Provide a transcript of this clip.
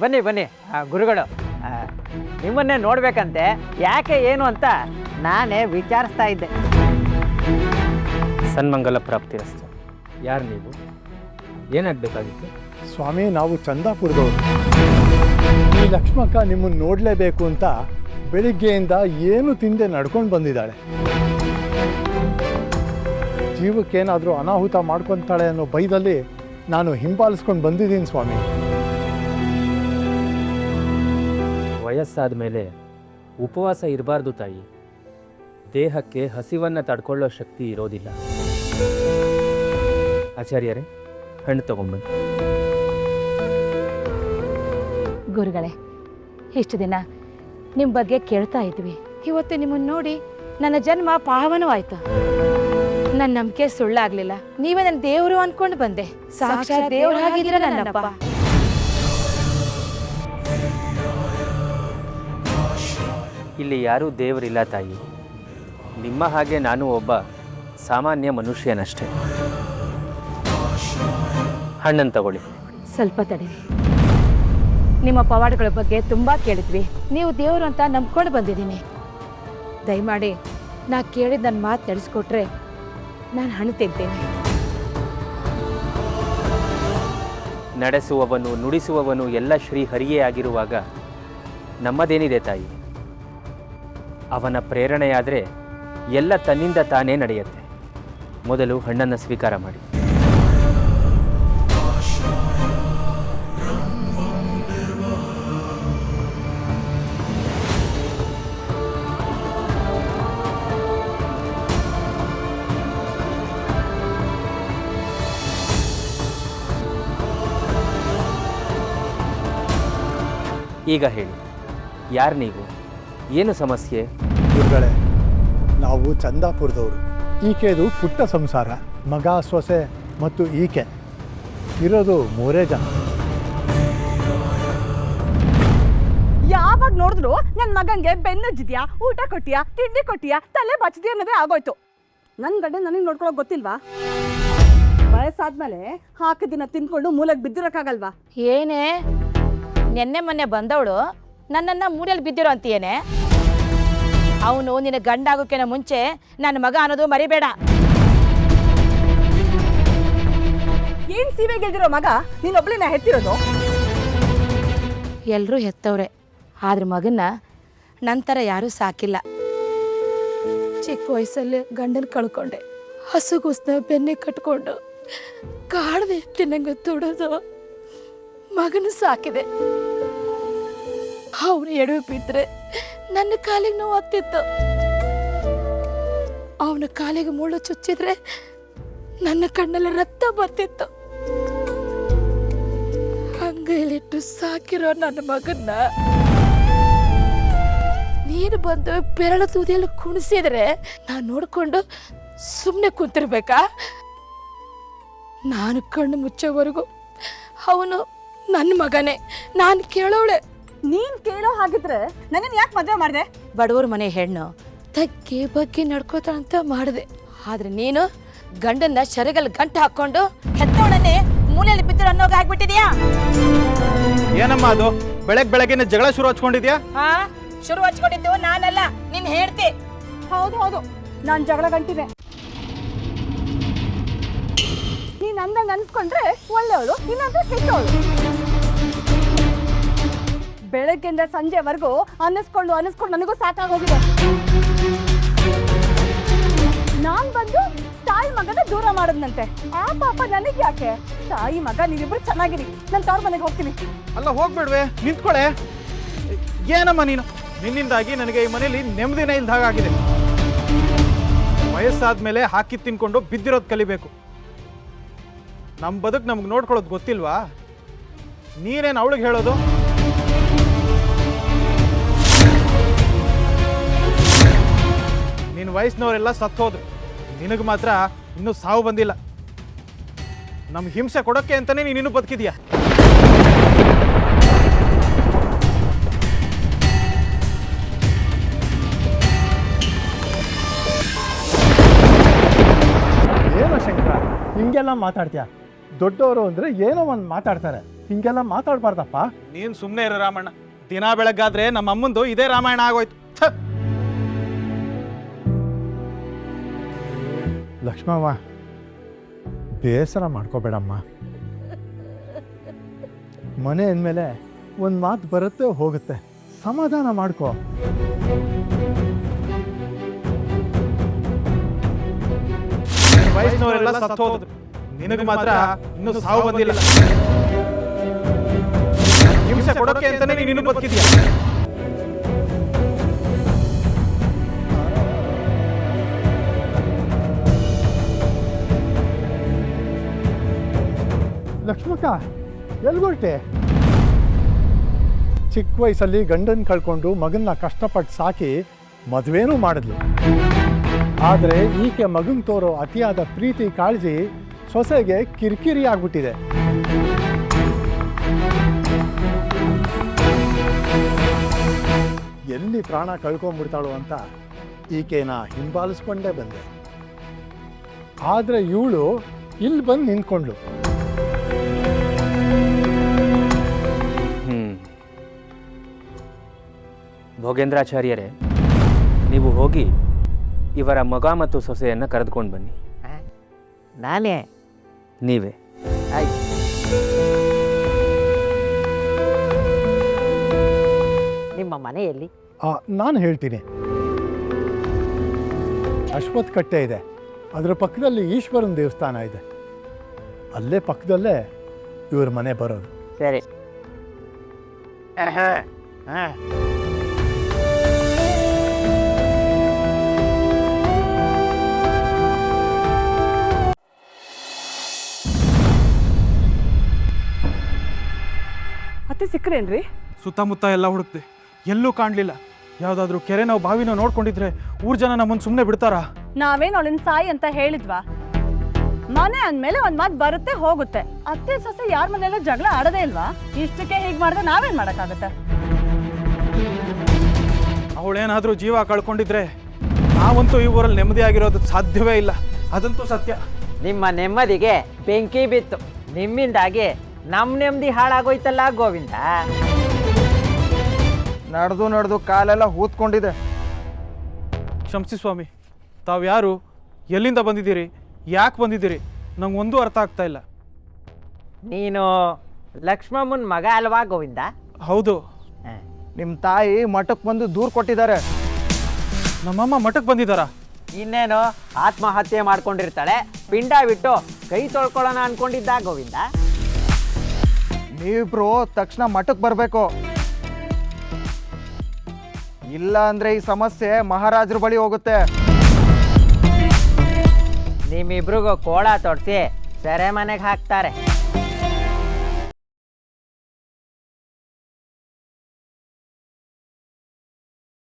ಬನ್ನಿ ಬನ್ನಿ ಗುರುಗಳು, ನಿಮ್ಮನ್ನೇ ನೋಡ್ಬೇಕಂತೆ, ಯಾಕೆ ಏನು ಅಂತ ನಾನೇ ವಿಚಾರಿಸ್ತಾ ಇದ್ದೆ. ಸನ್ಮಂಗಲ ಪ್ರಾಪ್ತಿರಸ್ತು. ಯಾರು ನೀವು? ಏನಾಗಬೇಕಾಗಿತ್ತು? ಸ್ವಾಮಿ, ನಾವು ಚಂದಾಪುರದವರು. ಈ ಲಕ್ಷ್ಮಕ್ಕ ನಿಮ್ಮನ್ನು ನೋಡಲೇಬೇಕು ಅಂತ ಬೆಳಿಗ್ಗೆಯಿಂದ ಏನು ತಿಂದೆ ನಡ್ಕೊಂಡು ಬಂದಿದ್ದಾಳೆ. ಜೀವಕ್ಕೇನಾದರೂ ಅನಾಹುತ ಮಾಡ್ಕೊತಾಳೆ ಅನ್ನೋ ಭಯದಲ್ಲಿ ನಾನು ಹಿಂಬಾಲಿಸ್ಕೊಂಡು ಬಂದಿದ್ದೀನಿ ಸ್ವಾಮಿ. ವಯಸ್ಸಾದ ಮೇಲೆ ಉಪವಾಸ ಇರಬಾರ್ದು ತಾಯಿ. ದೇಹಕ್ಕೆ ಹಸಿವನ್ನು ತಡ್ಕೊಳ್ಳೋ ಶಕ್ತಿ ಇರೋದಿಲ್ಲ. ಆಚಾರ್ಯರೇ, ಹಣ್ಣು ತಗೊಂಬನ್ನಿ. ಗುರುಗಳೇ, ಇಷ್ಟು ದಿನ ನಿಮ್ಮ ಬಗ್ಗೆ ಕೇಳ್ತಾ ಇದ್ವಿ. ಇವತ್ತು ನಿಮ್ಮನ್ನು ನೋಡಿ ನನ್ನ ಜನ್ಮ ಪಾವನವಾಯ್ತು. ನನ್ನ ನಂಬಿಕೆ ಸುಳ್ಳಾಗ್ಲಿಲ್ಲ. ನೀವೇ ನನ್ನ ದೇವರು ಅನ್ಕೊಂಡು ಬಂದೆ. ಸಾಕ್ಷಾತ್ ದೇವ್ರು ಆಗಿದ್ದೀರ ನನ್ನಪ್ಪ. ಇಲ್ಲಿ ಯಾರೂ ದೇವರಿಲ್ಲ ತಾಯಿ. ನಿಮ್ಮ ಹಾಗೆ ನಾನು ಒಬ್ಬ ಸಾಮಾನ್ಯ ಮನುಷ್ಯನಷ್ಟೇ. ಹಣ್ಣನ್ನು ತಗೊಳ್ಳಿ. ಸ್ವಲ್ಪ ತಡೀರಿ. ನಿಮ್ಮ ಪವಾಡಗಳ ಬಗ್ಗೆ ತುಂಬ ಕೇಳಿದ್ವಿ. ನೀವು ದೇವರು ಅಂತ ನಂಬ್ಕೊಂಡು ಬಂದಿದ್ದೀನಿ. ದಯಮಾಡಿ ನಾ ಕೇಳಿದ ನನ್ನ ಮಾತು ನಡೆಸ್ಕೊಟ್ರೆ ನಾನು ಹಣ್ಣು ತೆಗ್ತೇನೆ. ನಡೆಸುವವನು ನುಡಿಸುವವನು ಎಲ್ಲ ಶ್ರೀ ಹರಿಯೇ ಆಗಿರುವಾಗ ನಮ್ಮದೇನಿದೆ ತಾಯಿ? ಅವನ ಪ್ರೇರಣೆಯಾದರೆ ಎಲ್ಲ ತನ್ನಿಂದ ತಾನೇ ನಡೆಯುತ್ತೆ. ಮೊದಲು ಹಣ್ಣನ್ನು ಸ್ವೀಕಾರ ಮಾಡಿ. ಈಗ ಹೇಳಿ, ಯಾರು ನೀವು? ಏನು ಸಮಸ್ಯೆ? ಗುರುಗಳೇ, ನಾವು ಚಂದಾಪುರದವರು. ಈಕೆದು ಪುಟ್ಟ ಸಂಸಾರ. ಮಗ, ಸೊಸೆ ಮತ್ತು ಈಕೆ ಇರೋದು 3 ಜನ. ಯಾವಾಗ ನೋಡಿದ್ರು ನನ್ನ ಮಗಂಗೆ ಬೆನ್ನುಜ್ಜಿದ್ಯಾ, ಊಟ ಕೊಟ್ಟಿಯಾ, ತಿಂಡಿ ಕೊಟ್ಟಿಯಾ, ತಲೆ ಬಚ್ಚಿದ್ಯಾ ಅನ್ನೋದೇ ಆಗೋಯ್ತು. ನನ್ನ ಗಂಡ ನನಗೆ ನೋಡ್ಕೊಳಕ್ ಗೊತ್ತಿಲ್ವಾ? ವಯಸ್ಸಾದ್ಮೇಲೆ ಹಾಕಿದಿನ ತಿನ್ಕೊಂಡು ಮೂಲೆಗೆ ಬಿದ್ದಿರಕ್ಕಾಗಲ್ವಾ? ಏನೇ ನೆನ್ನೆ ಮೊನ್ನೆ ಬಂದವಳು ನನ್ನನ್ನ ಮೂಲೆಯಲ್ಲಿ ಬಿದ್ದಿರೋ ಅಂತೀಯೇನೆ? ಅವನು ನಿನ್ನ ಗಂಡ ಆಗೋಕ್ಕಿಂತ ಮುಂಚೆ ನನ್ನ ಮಗ ಅನ್ನೋದು ಮರಿಬೇಡ. ಏನ್ ಸೀಮೆ ಗೆಲ್ದಿರೋ ಮಗ ನೀನೊಬ್ಳಿನ ಹೆತ್ತಿರೋದು? ಎಲ್ಲರೂ ಹೆತ್ತವ್ರೆ, ಆದ್ರೆ ಮಗನ್ನ ನಂತರ ಯಾರೂ ಸಾಕಿಲ್ಲ. ಚಿಕ್ಕ ವಯಸ್ಸಲ್ಲಿ ಗಂಡನ ಕಳ್ಕೊಂಡೆ. ಹಸುಗೋಸ್ನ ಬೆನ್ನೆ ಕಟ್ಕೊಂಡು ಕಾಡದೆ ತಿನ್ನಂಗೆ ದುಡೋದು ಮಗನ ಸಾಕಿದೆ. ಅವನು ಎಡವಿ ಬಿದ್ದರೆ ನನ್ನ ಕಾಲಿಗೆ ನೋವು ಆಗ್ತಿತ್ತು. ಅವನ ಕಾಲಿಗೆ ಮುಳ್ಳು ಚುಚ್ಚಿದ್ರೆ ನನ್ನ ಕಣ್ಣಲ್ಲಿ ರಕ್ತ ಬರ್ತಿತ್ತು. ಹಂಗೈಲಿಟ್ಟು ಸಾಕಿರೋ ನನ್ನ ಮಗನ್ನ ನೀನು ಬಂದು ಬೆರಳ ತುದಿಯಲ್ಲಿ ಕುಣಿಸಿದ್ರೆ ನಾನು ನೋಡ್ಕೊಂಡು ಸುಮ್ಮನೆ ಕುಂತಿರ್ಬೇಕಾ? ನಾನು ಕಣ್ಣು ಮುಚ್ಚೋವರೆಗೂ ಅವನು ನನ್ನ ಮಗನೇ. ನಾನು ಕೇಳೋಳೆ. ನೀನ್ ಕೇಳೋ ಹಾಗಿದ್ರೆ ನನ್ನ ಯಾಕೆ ಮದುವೆ ಮಾಡಿದೆ? ಬಡವ್ರ ಮನೆ ಹೆಣ್ಣು ತಗ್ಗಿ ಬಗ್ಗೆ ನಡ್ಕೋತಾಳಂತ ಮಾಡಿದೆ. ಆದ್ರೆ ನೀನು ಗಂಡನ್ನ ಸೆರಗಲ್ಲಿ ಗಂಟು ಹಾಕೊಂಡು ಹೆತ್ತವಳನ್ನೇ ಮೂಲೆಯಲ್ಲಿ ಬಿದ್ದರು ಅನ್ನೋಗ ಆಗ್ಬಿಟ್ಟಿದ್ಯಾ? ಏನಮ್ಮ ಅದು ಬೆಳಗ್ಗೆನೆ ಜಗಳ ಶುರು ಹಚ್ಕೊಂಡಿದ್ಯಾ? ಹಾ, ಶುರು ಹಚ್ಕೊಂಡಿದ್ದು ನಾನಲ್ಲ, ನಿನ್ ಹೇಳ್ತಿ. ಹೌದು ಹೌದು, ನಾನ್ ಜಗಳ ಗಂಟಿದೆ. ನೀನ್ ಅಂದಂಗ ಅನ್ಸ್ಕೊಂಡ್ರೆ ಒಳ್ಳೆಯವಳು, ಇನ್ನಂದ್ರೆ ಕೆಟ್ಟವಳು. ಬೆಳಗ್ಗೆಯಿಂದ ಸಂಜೆವರೆಗೂ ಅನ್ನಿಸ್ಕೊಂಡು ನನಗೂ ಸಾಕಾಗೋಗಿದೆ. ನಾನ್ ಬಂದು ತಾಯಿ ಮಗನ ದೂರ ಮಾಡದ್ನಂತೆ. ಆ ಪಾಪ ನನಗೆ ಯಾಕೆ? ತಾಯಿ ಮಗ ನೀವಿಬ್ರು ಚೆನ್ನಾಗಿರಿ, ನಾನು ತವ್ರ ಮನೆಗೆ ಹೋಗ್ತೀನಿ. ಅಲ್ಲ ಹೋಗ್ಬೇಡ್ವೆ, ನಿಂತ್ಕೊಳೆ. ಏನಮ್ಮ ನೀನು? ನಿನ್ನಿಂದಾಗಿ ನನಗೆ ಈ ಮನೇಲಿ ನೆಮ್ಮದಿನೇ ಇಲ್ದ ಹಾಗಾಗಿದೆ. ವಯಸ್ಸಾದ್ಮೇಲೆ ಹಾಕಿ ತಿನ್ಕೊಂಡು ಬಿದ್ದಿರೋದು ಕಲಿಬೇಕು. ನಮ್ಮ ಬದುಕು ನಮ್ಗೆ ನೋಡ್ಕೊಳ್ಳೋದು ಗೊತ್ತಿಲ್ವಾ? ನೀನೇನು ಅವಳಿಗೆ ಹೇಳೋದು? ನಿನ್ನ ವಯಸ್ಸಿನವರೆಲ್ಲ ಸತ್ತೋದ್ರು, ನಿನಗೆ ಮಾತ್ರ ಇನ್ನೂ ಸಾವು ಬಂದಿಲ್ಲ. ನಮ್ಗೆ ಹಿಂಸೆ ಕೊಡೋಕ್ಕೆ ಅಂತಾನೆ ನೀನು ಬದುಕಿದ್ಯಾ? ಏನೋ ಶಂಕರ, ಹಿಂಗೆಲ್ಲ ಮಾತಾಡ್ತೀಯ? ದೊಡ್ಡವರು ಅಂದರೆ ಏನೋ ಒಂದು ಮಾತಾಡ್ತಾರೆ. ಹಿಂಗೆಲ್ಲ ಮಾತಾಡಬಾರ್ದಪ್ಪ. ನೀನು ಸುಮ್ಮನೆ ಇರೋ ರಾಮಣ್ಣ. ದಿನ ಬೆಳಗ್ಗಾದ್ರೆ ನಮ್ಮ ಅಮ್ಮಂದು ಇದೇ ರಾಮಾಯಣ ಆಗೋಯ್ತು. ಥ! ಲಕ್ಷ್ಮವ್ವ, ಬೇಸರ ಮಾಡ್ಕೋಬೇಡಮ್ಮ. ಮನೆ ಅಂದಮೇಲೆ ಒಂದು ಮಾತು ಬರುತ್ತೆ ಹೋಗುತ್ತೆ, ಸಮಾಧಾನ ಮಾಡ್ಕೋ. ವಯಸ್ಸಿನವರೆಲ್ಲ ಸತ್ತು ಹೋದ್ರು, ನಿನಗೆ ಮಾತ್ರ ಇನ್ನೂ ಸಾವು ಬಂದಿಲ್ಲ. ಹಿಂಸೆ ಕೊಡೋಕೆ ಅಂತಾನೆ ನೀನು ಬದುಕಿದ್ಯಾ. ಲಕ್ಷ್ಮಕ್ಕ, ಎಲ್ಗೊಟ್ಟೆ? ಚಿಕ್ಕ ವಯಸ್ಸಲ್ಲಿ ಗಂಡನ ಕಳ್ಕೊಂಡು ಮಗನ್ನ ಕಷ್ಟಪಟ್ಟು ಸಾಕಿ ಮದುವೆನೂ ಮಾಡಿದ್ಲು. ಆದರೆ ಈಕೆ ಮಗನ್ ತೋರೋ ಅತಿಯಾದ ಪ್ರೀತಿ ಕಾಳಜಿ ಸೊಸೆಗೆ ಕಿರಿಕಿರಿ ಆಗ್ಬಿಟ್ಟಿದೆ. ಎಲ್ಲಿ ಪ್ರಾಣ ಕಳ್ಕೊಂಡ್ಬಿಡ್ತಾಳು ಅಂತ ಈಕೆನ ಹಿಂಬಾಲಿಸ್ಕೊಂಡೇ ಬಂದೆ. ಆದರೆ ಇವಳು ಇಲ್ಲಿ ಬಂದು ನಿಂತ್ಕೊಂಡ್ಳು. ಭೋಗೇಂದ್ರಾಚಾರ್ಯರೇ, ನೀವು ಹೋಗಿ ಇವರ ಮಗ ಮತ್ತು ಸೊಸೆಯನ್ನು ಕರೆದುಕೊಂಡು ಬನ್ನಿ. ನಾನೇ? ನೀವೇ. ಆಯ್ತು. ನಿಮ್ಮ ಮನೆಯಲ್ಲಿ? ನಾನು ಹೇಳ್ತೀನಿ. ಅಶ್ವತ್ಥ ಕಟ್ಟೆ ಇದೆ, ಅದರ ಪಕ್ಕದಲ್ಲಿ ಈಶ್ವರನ ದೇವಸ್ಥಾನ ಇದೆ. ಅಲ್ಲೇ ಪಕ್ಕದಲ್ಲೇ ಇವ್ರ ಮನೆ ಬರೋದು. ಸರಿ. ಅತ್ತೆ ಸಿಕ್ಕರೇನ್ರಿ? ಸುತ್ತಮುತ್ತ ಎಲ್ಲ ಹುಡುಕ್ತೆ, ಎಲ್ಲೂ ಕಾಣಲಿಲ್ಲ. ಯಾವುದಾದ್ರೂ ಕೆರೆನೋ ಬಾವಿನೋ ನೋಡ್ಕೊಂಡಿದ್ರೆ ಊರ್ ಜನ ನಮ್ಮನ್ನು ಸುಮ್ಮನೆ ಬಿಡ್ತಾರಾ? ನಾವೇನು ಅವಳನ್ನ ಸಾಯಿ ಅಂತ ಹೇಳಿದ್ವಾ? ಮನೆ ಅಂದಮೇಲೆ ಒಂದು ಮಾತು ಬರುತ್ತೆ ಹೋಗುತ್ತೆ. ಅತ್ತೆ ಸೊಸೆ ಯಾರ ಮನೆಯಲ್ಲೂ ಜಗಳ ಆಡೋದೇ ಇಲ್ವಾ? ಇಷ್ಟಕ್ಕೆ ಹೀಗೆ ಮಾಡಿದ್ರೆ ನಾವೇನು ಮಾಡೋಕ್ಕಾಗತ್ತೆ? ಅವಳೇನಾದರೂ ಜೀವ ಕಳ್ಕೊಂಡಿದ್ರೆ ನಾವಂತೂ ಈ ಊರಲ್ಲಿ ನೆಮ್ಮದಿಯಾಗಿರೋದು ಸಾಧ್ಯವೇ ಇಲ್ಲ. ಅದಂತೂ ಸತ್ಯ. ನಿಮ್ಮ ನೆಮ್ಮದಿಗೆ ಬೆಂಕಿ ಬಿತ್ತು. ನಿಮ್ಮಿಂದಾಗಿ ನಮ್ಮ ನೆಮ್ಮದಿ ಹಾಳಾಗೋಯ್ತಲ್ಲ ಗೋವಿಂದ. ನಡೆದು ಕಾಲೆಲ್ಲ ಹೂತ್ಕೊಂಡಿದೆ. ಕ್ಷಮಿಸಿ ಸ್ವಾಮಿ, ತಾವು ಯಾರು, ಎಲ್ಲಿಂದ ಬಂದಿದ್ದೀರಿ, ಯಾಕೆ ಬಂದಿದ್ದೀರಿ, ನಂಗೆ ಒಂದೂ ಅರ್ಥ ಆಗ್ತಾ ಇಲ್ಲ. ನೀನು ಲಕ್ಷ್ಮಮ್ಮನ ಮಗ ಅಲ್ವಾ ಗೋವಿಂದ? ಹೌದು. ನಿಮ್ಮ ತಾಯಿ ಮಠಕ್ಕೆ ಬಂದು ದೂರು ಕೊಟ್ಟಿದ್ದಾರೆ. ನಮ್ಮಮ್ಮ ಮಠಕ್ಕೆ ಬಂದಿದ್ದಾರಾ? ಇನ್ನೇನು ಆತ್ಮಹತ್ಯೆ ಮಾಡ್ಕೊಂಡಿರ್ತಾಳೆ, ಪಿಂಡ ಬಿಟ್ಟು ಕೈ ತೊಳ್ಕೊಳ್ಳೋಣ ಅನ್ಕೊಂಡಿದ್ದ ಗೋವಿಂದ. ನೀವಿಬ್ರು ತಕ್ಷಣ ಮಠಕ್ಕೆ ಬರಬೇಕು, ಇಲ್ಲ ಅಂದ್ರೆ ಈ ಸಮಸ್ಯೆ ಮಹಾರಾಜರ ಬಳಿ ಹೋಗುತ್ತೆ. ನಿಮ್ಮಿಬ್ರಿಗೂ ಕೋಳ ತೊಡ್ಸಿ ಸೆರೆಮನೆಗೆ ಹಾಕ್ತಾರೆ.